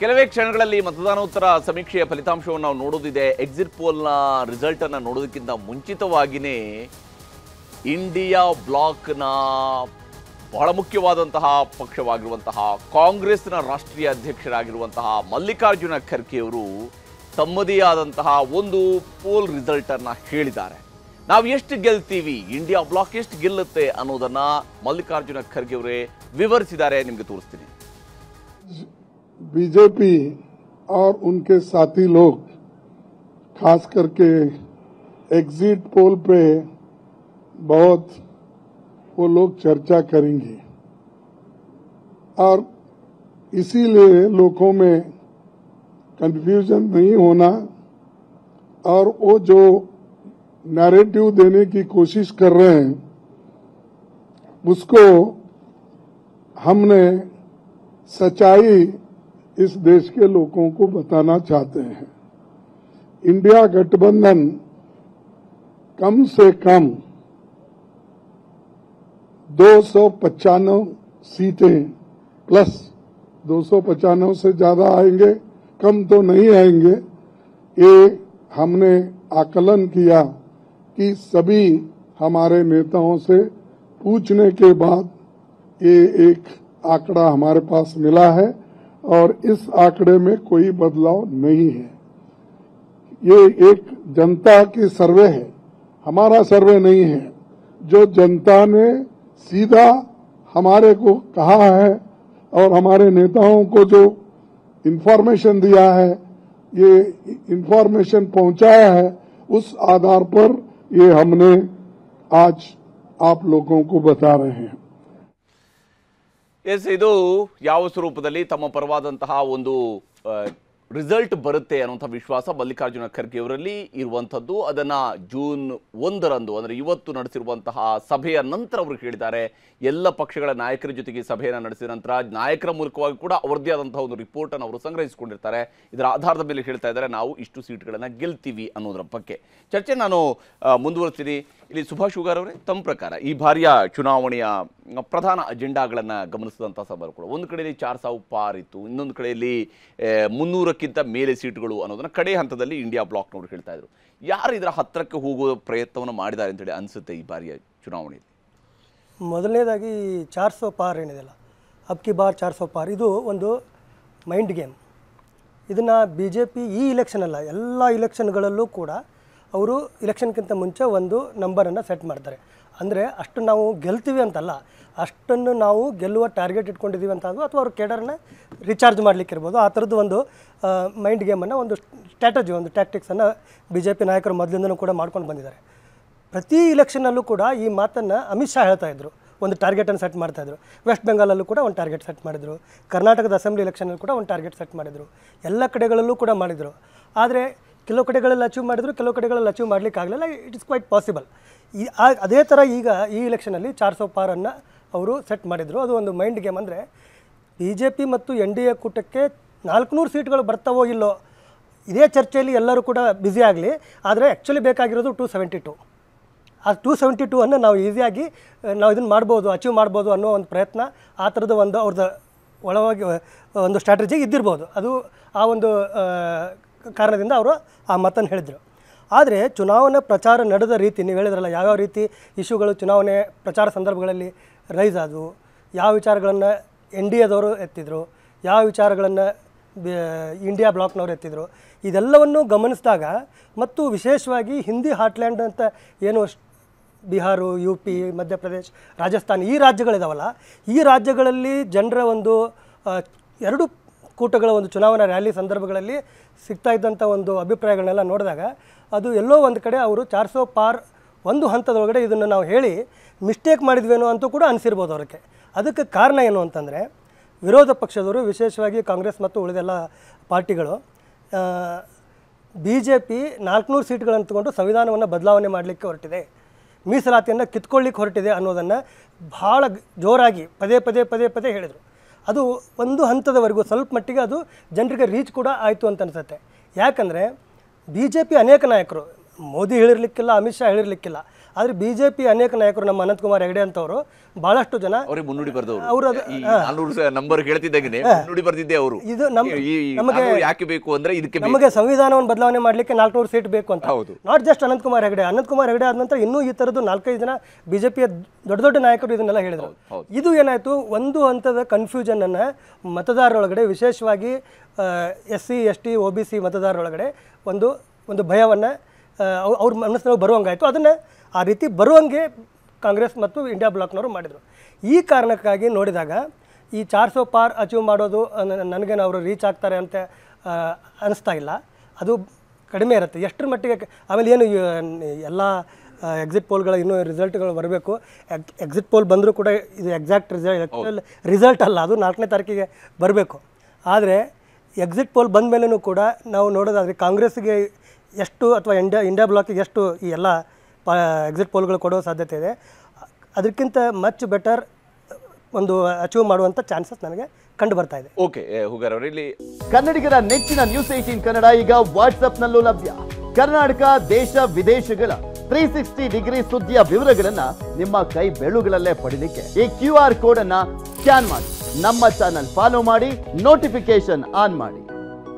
ಕೆಲವೇ ಕ್ಷಣಗಳಲ್ಲಿ ಮತದಾನೋತ್ತರ ಸಮೀಕ್ಷೆಯ ಫಲಿತಾಂಶವನ್ನು ನಾವು ನೋಡೋದಿದೆ. ಎಕ್ಸಿಟ್ ಪೋಲ್ನ ರಿಸಲ್ಟ್ ಅನ್ನು ನೋಡೋದಕ್ಕಿಂತ ಮುಂಚಿತವಾಗಿಯೇ ಇಂಡಿಯಾ ಬ್ಲಾಕ್ನ ಬಹಳ ಮುಖ್ಯವಾದಂತಹ ಪಕ್ಷವಾಗಿರುವಂತಹ ಕಾಂಗ್ರೆಸ್ನ ರಾಷ್ಟ್ರೀಯ ಅಧ್ಯಕ್ಷರಾಗಿರುವಂತಹ ಮಲ್ಲಿಕಾರ್ಜುನ ಖರ್ಗೆ ಅವರು ತಮ್ಮದೇ ಆದಂತಹ ಒಂದು ಪೋಲ್ ರಿಸಲ್ಟ್ ಅನ್ನ ಹೇಳಿದ್ದಾರೆ. ನಾವು ಎಷ್ಟು ಗೆಲ್ತೀವಿ, ಇಂಡಿಯಾ ಬ್ಲಾಕ್ ಎಷ್ಟು ಗೆಲ್ಲುತ್ತೆ ಅನ್ನೋದನ್ನ ಮಲ್ಲಿಕಾರ್ಜುನ ಖರ್ಗೆ ಅವರೇ ವಿವರಿಸಿದ್ದಾರೆ. ನಿಮಗೆ ತೋರಿಸ್ತೀನಿ. बीजेपी और उनके साथी लोग खास करके एग्जिट पोल पे बहुत वो लोग चर्चा करेंगे और इसीलिए लोगों में कंफ्यूजन नहीं होना और वो जो नैरेटिव देने की कोशिश कर रहे हैं उसको हमने सच्चाई इस देश के लोगों को बताना चाहते हैं. इंडिया गठबंधन कम से कम 295 सीटें प्लस 295 से ज्यादा आएंगे, कम तो नहीं आएंगे. ये हमने आकलन किया कि सभी हमारे नेताओं से पूछने के बाद ये एक आंकड़ा हमारे पास मिला है और इस आंकड़े में कोई बदलाव नहीं है. ये एक जनता की सर्वे है, हमारा सर्वे नहीं है. जो जनता ने सीधा हमारे को कहा है और हमारे नेताओं को जो इंफॉर्मेशन दिया है, ये इंफॉर्मेशन पहुंचाया है, उस आधार पर ये हमने आज आप लोगों को बता रहे हैं. ಎಸ್, ಇದು ಯಾವ ಸ್ವರೂಪದಲ್ಲಿ ತಮ್ಮ ಪರವಾದಂತಹ ಒಂದು ರಿಸಲ್ಟ್ ಬರುತ್ತೆ ಅನ್ನುವಂಥ ವಿಶ್ವಾಸ ಮಲ್ಲಿಕಾರ್ಜುನ ಖರ್ಗೆ ಅವರಲ್ಲಿ ಇರುವಂಥದ್ದು. ಅದನ್ನು ಜೂನ್ 1ರಂದು ಅಂದರೆ ಇವತ್ತು ನಡೆಸಿರುವಂತಹ ಸಭೆಯ ನಂತರ ಅವರು ಹೇಳಿದ್ದಾರೆ. ಎಲ್ಲ ಪಕ್ಷಗಳ ನಾಯಕರ ಜೊತೆಗೆ ಸಭೆಯನ್ನು ನಡೆಸಿದ ನಂತರ ನಾಯಕರ ಮೂಲಕವಾಗಿ ಕೂಡ ಅವರದ್ದೇ ಆದಂತಹ ಒಂದು ರಿಪೋರ್ಟನ್ನು ಅವರು ಸಂಗ್ರಹಿಸಿಕೊಂಡಿರ್ತಾರೆ. ಇದರ ಆಧಾರದ ಮೇಲೆ ಹೇಳ್ತಾ ಇದ್ದಾರೆ ನಾವು ಇಷ್ಟು ಸೀಟ್ಗಳನ್ನು ಗೆಲ್ತೀವಿ ಅನ್ನೋದರ ಬಗ್ಗೆ ಚರ್ಚೆ ನಾನು ಮುಂದುವರಿಸ್ತೀನಿ. ಇಲ್ಲಿ ಸುಭಾಷ್ ಹುಗಾರ್ ಅವರೇ, ತಮ್ಮ ಪ್ರಕಾರ ಈ ಬಾರಿಯ ಚುನಾವಣೆಯ ಪ್ರಧಾನ ಅಜೆಂಡಾಗಳನ್ನು ಗಮನಿಸಿದಂಥ ಸಂದರ್ಭ ಕೂಡ ಒಂದು ಕಡೆಯಲ್ಲಿ 4000 ಪಾರ್ ಇತ್ತು, ಇನ್ನೊಂದು ಕಡೆಯಲ್ಲಿ 300ಕ್ಕಿಂತ ಮೇಲೆ ಸೀಟ್ಗಳು ಅನ್ನೋದನ್ನ ಕಡೆ ಹಂತದಲ್ಲಿ ಇಂಡಿಯಾ ಬ್ಲಾಕ್ನವರು ಹೇಳ್ತಾ ಇದ್ರು. ಯಾರು ಇದರ ಹತ್ತಿರಕ್ಕೆ ಹೋಗುವ ಪ್ರಯತ್ನವನ್ನು ಮಾಡಿದ್ದಾರೆ ಅಂತೇಳಿ ಅನಿಸುತ್ತೆ ಈ ಬಾರಿಯ ಚುನಾವಣೆಯಲ್ಲಿ? ಮೊದಲನೇದಾಗಿ 400 ಪಾರ್ ಏನಿದೆಯಲ್ಲ, ಅಬ್ಕಿ ಬಾರ್ 400 ಪಾರ್, ಇದು ಒಂದು ಮೈಂಡ್ ಗೇಮ್. ಇದನ್ನು BJP ಈ ಇಲೆಕ್ಷನ್ ಅಲ್ಲ, ಎಲ್ಲ ಇಲೆಕ್ಷನ್ಗಳಲ್ಲೂ ಕೂಡ ಅವರು ಇಲೆಕ್ಷನ್ಗಿಂತ ಮುಂಚೆ ಒಂದು ನಂಬರನ್ನು ಸೆಟ್ ಮಾಡ್ತಾರೆ. ಅಂದರೆ ಅಷ್ಟು ನಾವು ಗೆಲ್ತೀವಿ ಅಂತಲ್ಲ, ಅಷ್ಟನ್ನು ನಾವು ಗೆಲ್ಲುವ ಟಾರ್ಗೆಟ್ ಇಟ್ಕೊಂಡಿದ್ದೀವಿ ಅಂತ ಅಥವಾ ಅವ್ರ ಕೇಡರನ್ನ ರಿಚಾರ್ಜ್ ಮಾಡಲಿಕ್ಕೆ ಇರ್ಬೋದು. ಆ ಥರದ್ದು ಒಂದು ಮೈಂಡ್ ಗೇಮನ್ನು, ಒಂದು ಸ್ಟ್ರಾಟಜಿ, ಒಂದು ಟ್ಯಾಕ್ಟಿಕ್ಸನ್ನು BJP ನಾಯಕರು ಮೊದಲಿಂದನೂ ಕೂಡ ಮಾಡ್ಕೊಂಡು ಬಂದಿದ್ದಾರೆ. ಪ್ರತಿ ಇಲೆಕ್ಷನ್ನಲ್ಲೂ ಕೂಡ ಈ ಮಾತನ್ನು ಅಮಿತ್ ಶಾ ಹೇಳ್ತಾಯಿದ್ರು, ಒಂದು ಟಾರ್ಗೆಟನ್ನು ಸೆಟ್ ಮಾಡ್ತಾಯಿದ್ರು. ವೆಸ್ಟ್ ಬೆಂಗಾಲಲ್ಲೂ ಕೂಡ ಒಂದು ಟಾರ್ಗೆಟ್ ಸೆಟ್ ಮಾಡಿದರು, ಕರ್ನಾಟಕದ ಅಸೆಂಬ್ಲಿ ಎಲೆಕ್ಷನಲ್ಲಿ ಕೂಡ ಒಂದು ಟಾರ್ಗೆಟ್ ಸೆಟ್ ಮಾಡಿದರು, ಎಲ್ಲ ಕಡೆಗಳಲ್ಲೂ ಕೂಡ ಮಾಡಿದರು. ಆದರೆ ಕೆಲವು ಕಡೆಗಳಲ್ಲಿ ಅಚೀವ್ ಮಾಡಿದರು, ಕೆಲವು ಕಡೆಗಳಲ್ಲಿ ಅಚೀವ್ ಮಾಡಲಿಕ್ಕಾಗಲಿಲ್ಲ. It is quite possible. ಅದೇ ಥರ ಈಗ ಈ ಇಲೆಕ್ಷನಲ್ಲಿ 400 ಪಾರನ್ನು ಅವರು ಸೆಟ್ ಮಾಡಿದರು. ಅದು ಒಂದು ಮೈಂಡ್ ಗೇಮ್. ಅಂದರೆ BJP ಮತ್ತು NDA ಕೂಟಕ್ಕೆ 400 ಸೀಟ್ಗಳು ಬರ್ತಾವೋ ಇಲ್ಲೋ ಇದೇ ಚರ್ಚೆಯಲ್ಲಿ ಎಲ್ಲರೂ ಕೂಡ ಬ್ಯುಸಿ ಆಗಲಿ. ಆದರೆ ಆ್ಯಕ್ಚುಲಿ ಬೇಕಾಗಿರೋದು 272. ಆ 272 ಅನ್ನು ನಾವು ಈಸಿಯಾಗಿ ನಾವು ಇದನ್ನು ಮಾಡ್ಬೋದು, ಅಚೀವ್ ಮಾಡ್ಬೋದು ಅನ್ನೋ ಒಂದು ಪ್ರಯತ್ನ, ಆ ಥರದ ಒಂದು ಅವ್ರದ್ದು ಒಳವಾಗಿ ಒಂದು ಸ್ಟ್ರಾಟಜಿ ಇದ್ದಿರ್ಬೋದು. ಅದು ಆ ಒಂದು ಕಾರಣದಿಂದ ಅವರು ಆ ಮಾತನ್ನು ಹೇಳಿದರು. ಆದರೆ ಚುನಾವಣಾ ಪ್ರಚಾರ ನಡೆದ ರೀತಿ, ನೀವು ಹೇಳಿದ್ರಲ್ಲ ಯಾವ್ಯಾವ ರೀತಿ ಇಶ್ಯೂಗಳು ಚುನಾವಣೆ ಪ್ರಚಾರ ಸಂದರ್ಭಗಳಲ್ಲಿ ರೈಸ್ ಆದವು, ಯಾವ ವಿಚಾರಗಳನ್ನು NDAದವರು ಎತ್ತಿದ್ರು, ಯಾವ ವಿಚಾರಗಳನ್ನು ಇಂಡಿಯಾ ಬ್ಲಾಕ್ನವರು ಎತ್ತಿದ್ರು, ಇದೆಲ್ಲವನ್ನು ಗಮನಿಸಿದಾಗ ಮತ್ತು ವಿಶೇಷವಾಗಿ ಹಿಂದಿ ಹಾರ್ಟ್ಲ್ಯಾಂಡ್ ಅಂತ ಏನು ಬಿಹಾರ, UP, ಮಧ್ಯಪ್ರದೇಶ್, ರಾಜಸ್ಥಾನ್ ಈ ರಾಜ್ಯಗಳಿದಾವಲ್ಲ, ಈ ರಾಜ್ಯಗಳಲ್ಲಿ ಜನರ ಒಂದು ಎರಡು ಕೂಟಗಳ ಒಂದು ಚುನಾವಣಾ ರ್ಯಾಲಿ ಸಂದರ್ಭಗಳಲ್ಲಿ ಸಿಗ್ತಾ ಇದ್ದಂಥ ಒಂದು ಅಭಿಪ್ರಾಯಗಳನ್ನೆಲ್ಲ ನೋಡಿದಾಗ ಅದು ಎಲ್ಲೋ ಒಂದು ಕಡೆ ಅವರು 400 ಪಾರ್ ಒಂದು ಹಂತದೊಳಗಡೆ ಇದನ್ನು ನಾವು ಹೇಳಿ ಮಿಸ್ಟೇಕ್ ಮಾಡಿದ್ವೇನೋ ಅಂತೂ ಕೂಡ ಅನಿಸಿರ್ಬೋದು ಅವ್ರಿಗೆ. ಅದಕ್ಕೆ ಕಾರಣ ಏನು ಅಂತಂದರೆ ವಿರೋಧ ಪಕ್ಷದವರು, ವಿಶೇಷವಾಗಿ ಕಾಂಗ್ರೆಸ್ ಮತ್ತು ಉಳಿದೆಲ್ಲ ಪಾರ್ಟಿಗಳು BJP 400 ಸೀಟ್ಗಳನ್ನು ತಗೊಂಡು ಸಂವಿಧಾನವನ್ನು ಬದಲಾವಣೆ ಮಾಡಲಿಕ್ಕೆ ಹೊರಟಿದೆ, ಮೀಸಲಾತಿಯನ್ನು ಕಿತ್ಕೊಳ್ಳಿಕ್ಕೆ ಹೊರಟಿದೆ ಅನ್ನೋದನ್ನು ಭಾಳ ಜೋರಾಗಿ ಪದೇ ಪದೇ ಪದೇ ಪದೇ ಹೇಳಿದರು. ಅದು ಒಂದು ಹಂತದವರೆಗೂ ಸ್ವಲ್ಪ ಮಟ್ಟಿಗೆ ಅದು ಜನರಿಗೆ ರೀಚ್ ಕೂಡ ಆಯಿತು ಅಂತ ಅನಿಸುತ್ತೆ. ಯಾಕಂದರೆ BJP ಅನೇಕ ನಾಯಕರು, ಮೋದಿ ಹೇಳಿರಲಿಕ್ಕಿಲ್ಲ, ಅಮಿತ್ ಶಾ ಹೇಳಿರಲಿಕ್ಕಿಲ್ಲ, ಆದರೆ BJP ಅನೇಕ ನಾಯಕರು ನಮ್ಮ ಅನಂತಕುಮಾರ್ ಹೆಗಡೆ ಅಂತವರು ಬಹಳಷ್ಟು ಜನ ಅವರೇ ಮುನ್ನುಡಿ ಬರೆದವರು ಅವರು ಈ 400 ನಂಬರ್ ಹೇಳ್ತಿದ್ದಾಗನೆ ಮುನ್ನುಡಿ ಬರ್ತಿದ್ದೆ ಅವರು ಇದು ನಮಗೆ ಯಾಕೆ ಬೇಕು ಅಂದ್ರೆ ಇದಕ್ಕೆ ನಮಗೆ ಸಂವಿಧಾನವನ್ನು ಬದಲಾವಣೆ ಮಾಡಲಿಕ್ಕೆ 400 ಸೀಟ್ ಬೇಕು ಅಂತ. ನಾಟ್ ಜಸ್ಟ್ ಅನಂತಕುಮಾರ್ ಹೆಗಡೆ ಆದ ನಂತರ ಇನ್ನೂ ಈ ಥರದ್ದು 4-5 ಜನ ಬಿಜೆಪಿಯ ದೊಡ್ಡ ದೊಡ್ಡ ನಾಯಕರು ಇದನ್ನೆಲ್ಲ ಹೇಳಿದರು. ಇದು ಏನಾಯಿತು, ಒಂದು ಹಂತದ ಕನ್ಫ್ಯೂಷನ್ ಅನ್ನು ಮತದಾರರೊಳಗಡೆ, ವಿಶೇಷವಾಗಿ SC ST OBC ಮತದಾರರೊಳಗಡೆ ಒಂದು ಭಯವನ್ನು ಅವ್ರ ಮನಸ್ಸಿನಲ್ಲಿ ಬರುವಂಗಾಯಿತು. ಅದನ್ನು ಆ ರೀತಿ ಬರುವಂಗೆ ಕಾಂಗ್ರೆಸ್ ಮತ್ತು ಇಂಡಿಯಾ ಬ್ಲಾಕ್ನವರು ಮಾಡಿದರು. ಈ ಕಾರಣಕ್ಕಾಗಿ ನೋಡಿದಾಗ ಈ 400 ಪಾರ್ ಅಚೀವ್ ಮಾಡೋದು ನನಗೇನು ಅವರು ರೀಚ್ ಆಗ್ತಾರೆ ಅಂತ ಅನಿಸ್ತಾ ಇಲ್ಲ. ಅದು ಕಡಿಮೆ ಇರುತ್ತೆ ಎಷ್ಟರ ಮಟ್ಟಿಗೆ. ಆಮೇಲೆ ಏನು ಎಲ್ಲ ಎಕ್ಸಿಟ್ ಪೋಲ್ಗಳ ಇನ್ನೂ ರಿಸಲ್ಟ್ಗಳು ಬರಬೇಕು. ಎಕ್ಸಿಟ್ ಪೋಲ್ ಬಂದರೂ ಕೂಡ ಇದು ಎಕ್ಸಾಕ್ಟ್ ರಿಸಲ್ಟ್ ಅಲ್ಲ, ಅದು 4ನೇ ತಾರೀಕಿಗೆ ಬರಬೇಕು. ಆದರೆ ಎಕ್ಸಿಟ್ ಪೋಲ್ ಬಂದ ಮೇಲೂ ಕೂಡ ನಾವು ನೋಡೋದಾದರೆ ಕಾಂಗ್ರೆಸ್ಗೆ ಎಷ್ಟು ಅಥವಾ ಇಂಡಿಯಾ ಬ್ಲಾಕಿಗೆ ಎಷ್ಟು ಈ ಎಲ್ಲ ಎಕ್ಸಿಟ್ ಪೋಲ್ಗಳು ಕೊಡೋ ಸಾಧ್ಯತೆ ಇದೆ. ಅದಕ್ಕಿಂತ ಮಚ್ ಬೆಟರ್ ಒಂದು ಅಚೀವ್ ಮಾಡುವಂಥ ಚಾನ್ಸಸ್ ನನಗೆ ಕಂಡು ಬರ್ತಾ ಇದೆ. ಓಕೆ ಹುಗಾರ್ ಅವರು, ಇಲ್ಲಿ ಕನ್ನಡಿಗರ ನೆಚ್ಚಿನ ನ್ಯೂಸ್ 18 ಕನ್ನಡ ಈಗ ವಾಟ್ಸ್ಆಪ್ನಲ್ಲೂ ಲಭ್ಯ. ಕರ್ನಾಟಕ, ದೇಶ ವಿದೇಶಗಳ 360 ಡಿಗ್ರಿ ಸುದ್ದಿಯ ವಿವರಗಳನ್ನ ನಿಮ್ಮ ಕೈ ಬೆರಳುಗಳಲ್ಲೇ ಪಡಿಲಿಕ್ಕೆ ಈ QR ಕೋಡ್ ಅನ್ನ ಸ್ಕ್ಯಾನ್ ಮಾಡಿ, ನಮ್ಮ ಚಾನಲ್ ಫಾಲೋ ಮಾಡಿ, ನೋಟಿಫಿಕೇಶನ್ ಆನ್ ಮಾಡಿ.